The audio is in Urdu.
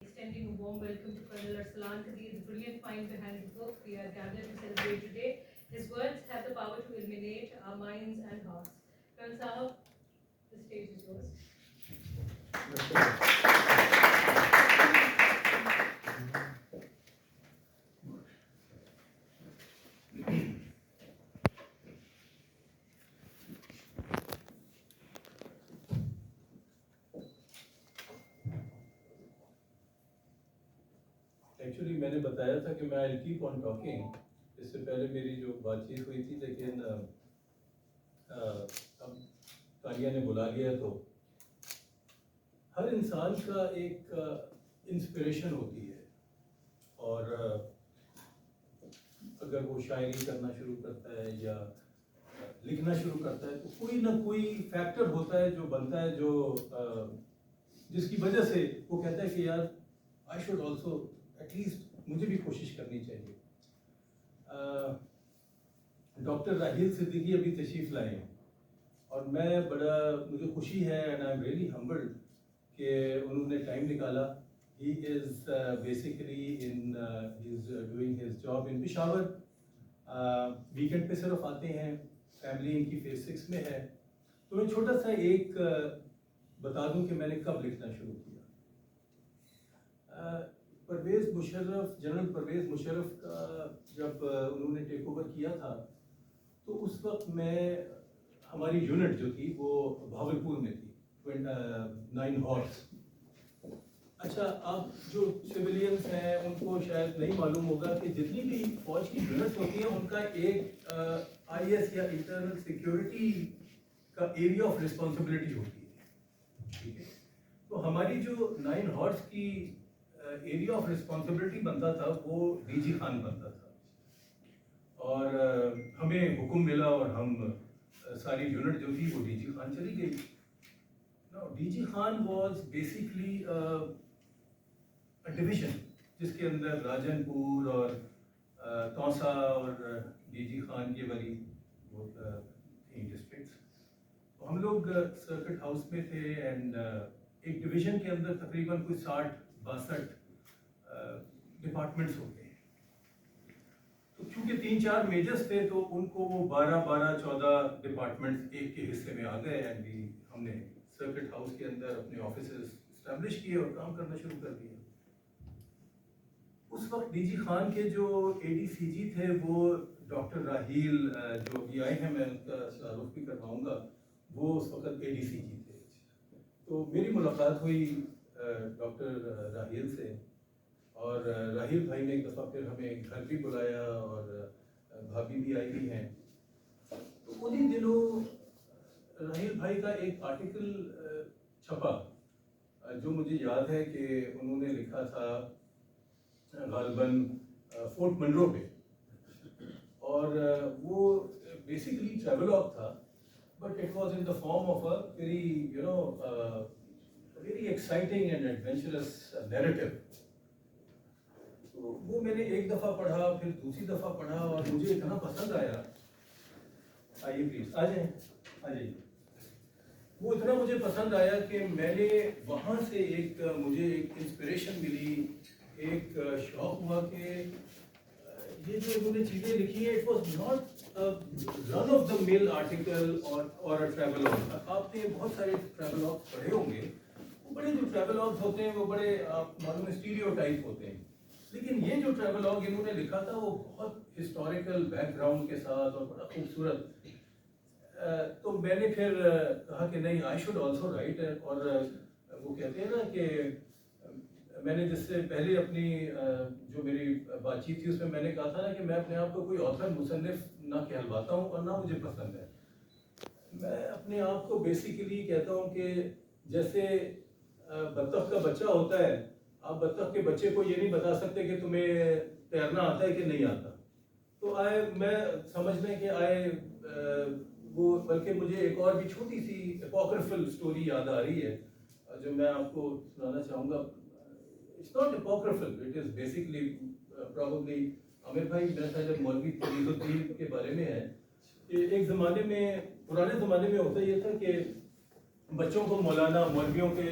Extending a warm welcome to Colonel Arsalan Qadir, the brilliant mind behind the book we are gathered to celebrate today. His words have the power to illuminate our minds and hearts. Colonel Sahab, the stage is yours. Actually میں نے بتایا تھا کہ میں آئی کیپ آن ٹاکنگ، اس سے پہلے میری جو بات چیت ہوئی تھی، لیکن اب تالیہ نے بلا لیا. تو ہر انسان کا ایک انسپریشن ہوتی ہے، اور اگر وہ شاعری کرنا شروع کرتا ہے یا لکھنا شروع کرتا ہے تو کوئی نہ کوئی فیکٹر ہوتا ہے جو بنتا ہے، جو جس کی وجہ سے وہ کہتا ہے کہ یار I should also at least مجھے بھی کوشش کرنی چاہیے. ڈاکٹر راحیل صدیقی ابھی تشریف لائے ہیں، اور مجھے خوشی ہے and I am really humbled کہ انہوں نے ٹائم نکالا. He is basically he is doing his job in Peshawar. Weekend پہ صرف آتے ہیں، فیملی ان کی فیز 6 میں ہے. تو میں چھوٹا سا ایک بتا دوں کہ میں نے کب لکھنا شروع کیا. پرویز مشرف، جنرل پرویز مشرف کا جب انہوں نے ٹیک اوور کیا تھا تو اس وقت میں ہماری یونٹ جو تھی وہ بھاولپور میں تھی، 9 ہارس. اچھا، آپ جو سویلینس ہیں ان کو شاید نہیں معلوم ہوگا کہ جتنی بھی فوج کی یونٹس ہوتی ہیں ان کا ایک آئی ایس یا انٹرنل سیکیورٹی کا ایریا آف رسپانسبلٹی ہوتی ہے. ٹھیک ہے، تو ہماری جو 9 ہارس کی ایریا آف رسپانسبلٹی بنتا تھا وہ ڈی جی خان بنتا تھا. اور ہمیں حکم ملا اور ہم ساری یونٹ جو تھی وہ ڈی جی خان چلی گئی. D G Khan was basically division جس کے اندر راجن پور اور توسا اور ڈی جی خان کے والی وہ 3 ڈسٹرکٹس. تو ہم لوگ سرکٹ ہاؤس میں تھے، اینڈ ایک ڈویژن کے اندر تقریباً کوئی 60-62 ڈپارٹمنٹس ہوتے ہیں. تو چونکہ 3-4 میجرس تھے تو ان کو وہ 12-14 ڈپارٹمنٹس ایک کے حصے میں آ گئے، اینڈ ہم نے سرکٹ ہاؤس کے اندر اپنے آفیسز اسٹیبلش کیے اور کام کرنا شروع کر دیا. اس وقت ڈی جی خان کے جو اے ڈی سی جی تھے وہ ڈاکٹر راحیل جو بھی آئے ہیں، میں ان کا تعارف بھی کرواؤں گا، وہ اس وقت اے ڈی سی جی تھے. تو میری ملاقات ہوئی ڈاکٹر راحیل سے، اور راحیل بھائی نے ایک دفعہ پھر ہمیں گھر بھی بلایا، اور بھابھی بھی آئی ہوئی ہیں. تو انہیں دنوں راحیل بھائی کا ایک آرٹیکل چھپا جو مجھے یاد ہے کہ انہوں نے لکھا تھا غالباً فورٹ منرو پہ، اور وہ بیسیکلی ٹریولاگ تھا، but it was in the form of a very exciting and adventurous narrative. تو وہ میں نے ایک دفعہ پڑھا، پھر دوسری دفعہ پڑھا، اور مجھے اتنا پسند آیا. آئیے پلیز، آ جائیے. وہ اتنا مجھے پسند آیا کہ میں نے وہاں سے مجھے ایک انسپریشن ملی، ایک شوق ہوا کہ یہ جو انہوں نے چیزیں لکھی ہیں، it was not run of the مل آرٹیکل اور ٹریولاگ. آپ نے بہت سارے ٹریولاگ پڑھے ہوں گے، وہ بڑے جو ٹریولاگ ہوتے ہیں وہ بڑے آپ معلوم اسٹیریو ٹائپ ہوتے ہیں، لیکن یہ جو ٹریولاگ انہوں نے لکھا تھا وہ بہت ہسٹوریکل بیک گراؤنڈ کے ساتھ اور بڑا خوبصورت. تو میں نے پھر کہا کہ نہیں، آئی شوڈ آلسو رائٹ. اور وہ کہتے ہیں نا کہ میں نے جس سے پہلے اپنی جو میری بات چیت تھی اس میں نے کہا تھا نا کہ میں اپنے آپ کو کوئی آتھر مصنف نہ کہلواتا ہوں اور نہ مجھے پسند ہے. میں اپنے آپ کو بیسیکلی کہتا ہوں کہ جیسے بطخ کا بچہ ہوتا ہے، آپ بطخ کے بچے کو یہ نہیں بتا سکتے کہ تمہیں تیرنا آتا ہے کہ نہیں آتا. تو میں سمجھ لیں کہ وہ بلکہ مجھے ایک اور بھی چھوٹی سی اپوکریفل اسٹوری یاد آ رہی ہے جو میں آپ کو سنانا چاہوں گا. It's not apocryphal, it is basically probably عامر بھائی میرا خیال ہے مولوی فرید الدین کے بارے میں ہے کہ ایک پرانے زمانے میں ہوتا یہ تھا کہ بچوں کو مولانا مولویوں کے